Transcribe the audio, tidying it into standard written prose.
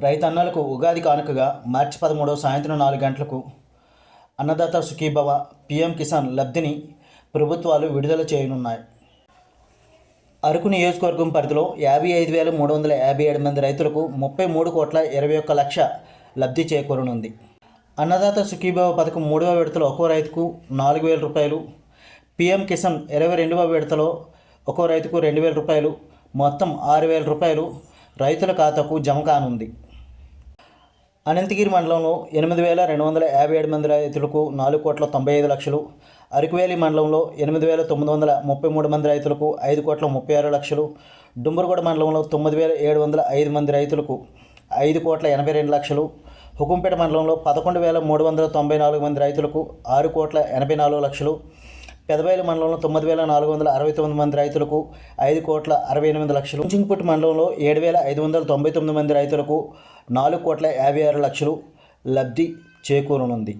రైతన్నలకు ఉగాది కానుకగా మార్చి 13 సాయంత్రం 4 గంటలకు అన్నదాత సుఖీభవ పీఎం కిసాన్ లబ్ధిని ప్రభుత్వాలు విడుదల చేయనున్నాయి. అరకు నియోజకవర్గం పరిధిలో 55,357 మంది రైతులకు 33,21,00,000 లబ్ధి చేకూరనుంది. అన్నదాత సుఖీభవ పథకం 3వ విడతలో ఒక్కో రైతుకు 4,000 రూపాయలు, పీఎం కిసాన్ 22వ విడతలో ఒక్కో రైతుకు 2,000 రూపాయలు, మొత్తం 6,000 రూపాయలు రైతుల ఖాతాకు జమ కానుంది. అనంతగిరి మండలంలో 8,257 మంది రైతులకు 4,95,00,000, అరకువేలి మండలంలో 8,933 మంది రైతులకు 5,36,00,000, డుంబురగూడ మండలంలో 9,705 మంది రైతులకు 5,82,00,000, హుకుంపేట మండలంలో 11,394 మంది రైతులకు 6,84,00,000, పెదబయలు మండలంలో 9,469 మంది రైతులకు 5,68,00,000, చించుపుట్టు మండలంలో 7,599 మంది రైతులకు 4,56,00,000 లబ్ధి చేకూరనుంది.